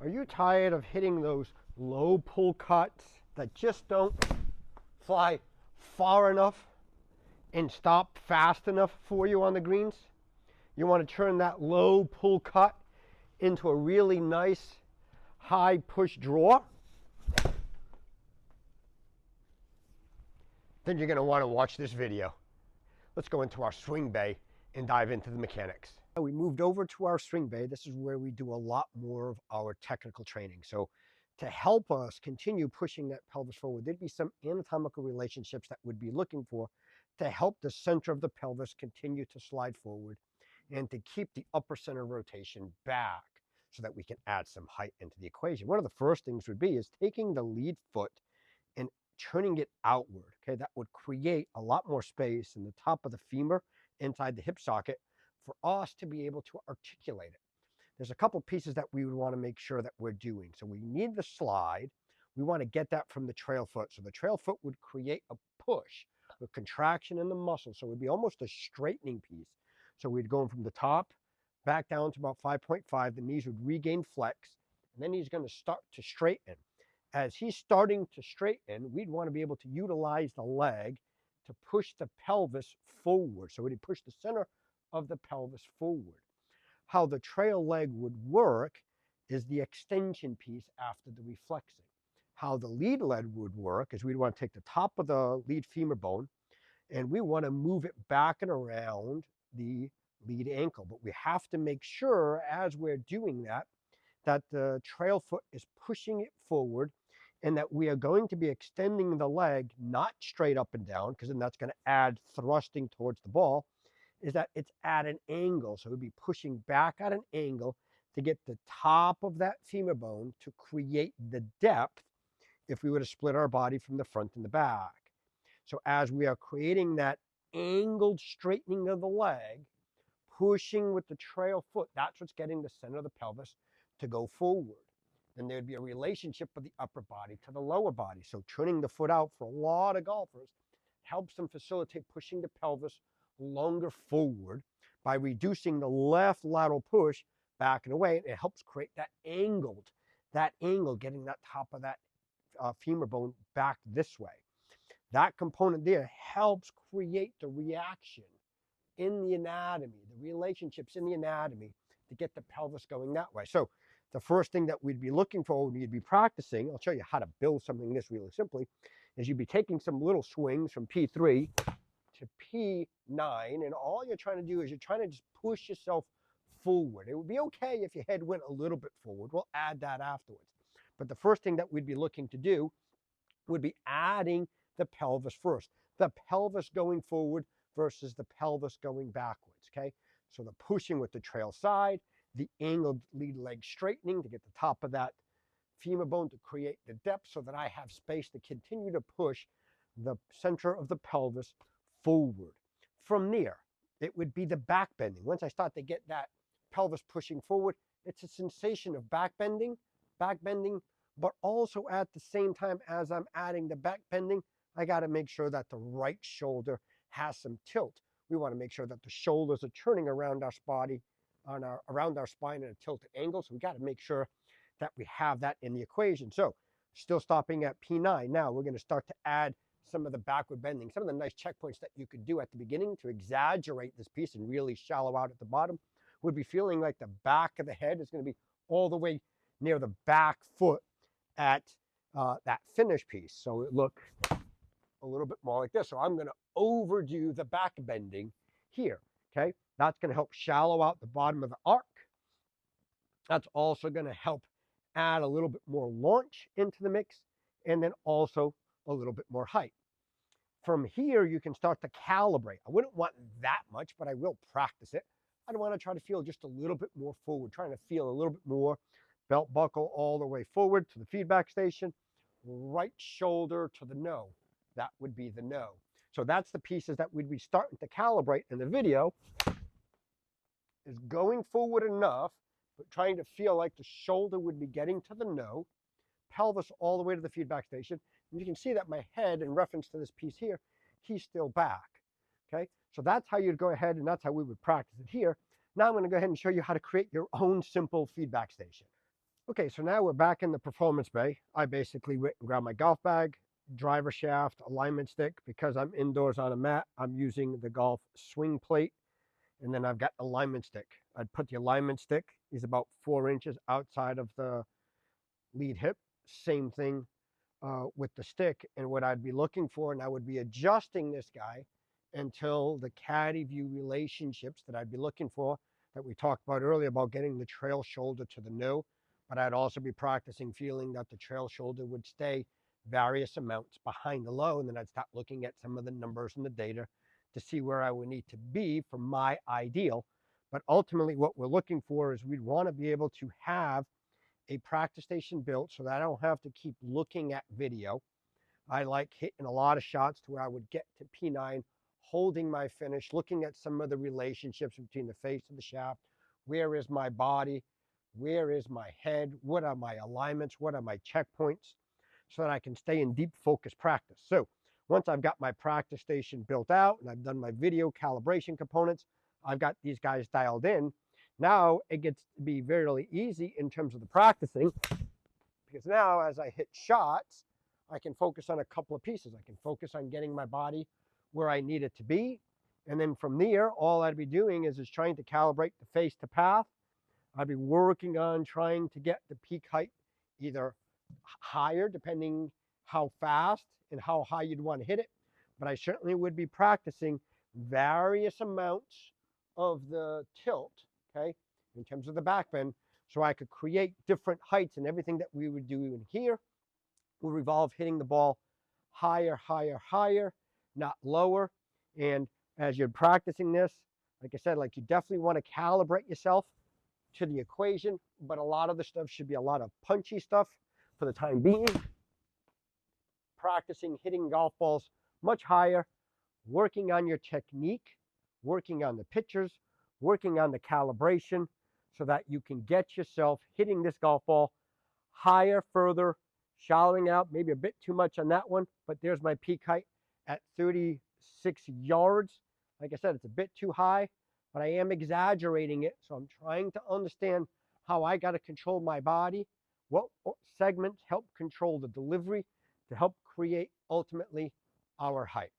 Are you tired of hitting those low pull cuts that just don't fly far enough and stop fast enough for you on the greens? You want to turn that low pull cut into a really nice high push draw? Then you're going to want to watch this video. Let's go into our swing bay and dive into the mechanics. We moved over to our swing bay. This is where we do a lot more of our technical training. So to help us continue pushing that pelvis forward, there'd be some anatomical relationships that we'd be looking for to help the center of the pelvis continue to slide forward and to keep the upper center rotation back so that we can add some height into the equation. One of the first things would be is taking the lead foot and turning it outward. Okay, that would create a lot more space in the top of the femur inside the hip socket for us to be able to articulate it. There's a couple pieces that we would want to make sure that we're doing. So we need the slide. We want to get that from the trail foot. So the trail foot would create a push, a contraction in the muscle. So it would be almost a straightening piece. So we'd go from the top back down to about 5.5. The knees would regain flex. And then he's going to start to straighten. As he's starting to straighten, we'd want to be able to utilize the leg to push the pelvis forward. So we'd push the center of the pelvis forward. How the trail leg would work is the extension piece after the reflexing. How the lead leg would work is we'd want to take the top of the lead femur bone and we want to move it back and around the lead ankle. But we have to make sure as we're doing that, that the trail foot is pushing it forward and that we are going to be extending the leg, not straight up and down, because then that's going to add thrusting towards the ball, is that it's at an angle. So we'd be pushing back at an angle to get the top of that femur bone to create the depth if we were to split our body from the front and the back. So as we are creating that angled straightening of the leg, pushing with the trail foot, that's what's getting the center of the pelvis to go forward. Then there'd be a relationship of the upper body to the lower body. So turning the foot out for a lot of golfers helps them facilitate pushing the pelvis longer forward by reducing the left lateral push back and away. It helps create that angle, getting that top of that femur bone back this way. That component there helps create the reaction in the anatomy, the relationships in the anatomy to get the pelvis going that way. So the first thing that we'd be looking for when you'd be practicing, I'll show you how to build something this really simply, is you'd be taking some little swings from P3 to P9, and all you're trying to do is you're trying to just push yourself forward. It would be okay if your head went a little bit forward. We'll add that afterwards. But the first thing that we'd be looking to do would be adding the pelvis first. The pelvis going forward versus the pelvis going backwards, okay? So the pushing with the trail side, the angled lead leg straightening to get the top of that femur bone to create the depth so that I have space to continue to push the center of the pelvis forward. From there, it would be the back bending. Once I start to get that pelvis pushing forward, it's a sensation of back bending, but also at the same time as I'm adding the back bending, I got to make sure that the right shoulder has some tilt. We want to make sure that the shoulders are turning around our body, around our spine at a tilted angle. So we got to make sure that we have that in the equation. So still stopping at P9. Now we're going to start to add some of the backward bending, some of the nice checkpoints that you could do at the beginning to exaggerate this piece and really shallow out at the bottom would be feeling like the back of the head is going to be all the way near the back foot at that finish piece. So it look a little bit more like this. So I'm going to overdo the back bending here, okay? That's going to help shallow out the bottom of the arc. That's also going to help add a little bit more launch into the mix and then also a little bit more height. From here, you can start to calibrate. I wouldn't want that much, but I will practice it. I'd want to try to feel just a little bit more forward, trying to feel a little bit more belt buckle all the way forward to the feedback station, right shoulder to the no. That would be the no. So that's the pieces that we'd be starting to calibrate in the video, is going forward enough, but trying to feel like the shoulder would be getting to the no, pelvis all the way to the feedback station. And you can see that my head, in reference to this piece here, he's still back, okay? So that's how you'd go ahead, and that's how we would practice it here. Now I'm going to go ahead and show you how to create your own simple feedback station. Okay, so now we're back in the performance bay. I basically went and grabbed my golf bag, driver shaft, alignment stick. Because I'm indoors on a mat, I'm using the golf swing plate, and then I've got alignment stick. I'd put the alignment stick is about 4 inches outside of the lead hip. Same thing with the stick. And what I'd be looking for, and I would be adjusting this guy until the caddy view relationships that I'd be looking for, that we talked about earlier, about getting the trail shoulder to the no. But I'd also be practicing feeling that the trail shoulder would stay various amounts behind the low. And then I'd start looking at some of the numbers and the data to see where I would need to be for my ideal. But ultimately, what we're looking for is we'd want to be able to have a practice station built so that I don't have to keep looking at video. I like hitting a lot of shots to where I would get to P9, holding my finish, looking at some of the relationships between the face of the shaft. Where is my body? Where is my head? What are my alignments? What are my checkpoints? So that I can stay in deep focus practice. So once I've got my practice station built out and I've done my video calibration components, I've got these guys dialed in. Now it gets to be very easy in terms of the practicing, because now as I hit shots, I can focus on a couple of pieces. I can focus on getting my body where I need it to be. And then from there, all I'd be doing is trying to calibrate the face to path. I'd be working on trying to get the peak height either higher, depending how fast and how high you'd want to hit it. But I certainly would be practicing various amounts of the tilt, okay, in terms of the back bend, so I could create different heights. And everything that we would do in here will revolve hitting the ball higher, higher, higher, not lower. And as you're practicing this, like I said, like, you definitely want to calibrate yourself to the equation, but a lot of the stuff should be a lot of punchy stuff for the time being. Practicing hitting golf balls much higher, working on your technique, working on the pitches, working on the calibration, so that you can get yourself hitting this golf ball higher, further, shallowing out, maybe a bit too much on that one, but there's my peak height at 36 yards. Like I said, it's a bit too high, but I am exaggerating it. So I'm trying to understand how I got to control my body, what segments help control the delivery to help create ultimately our height.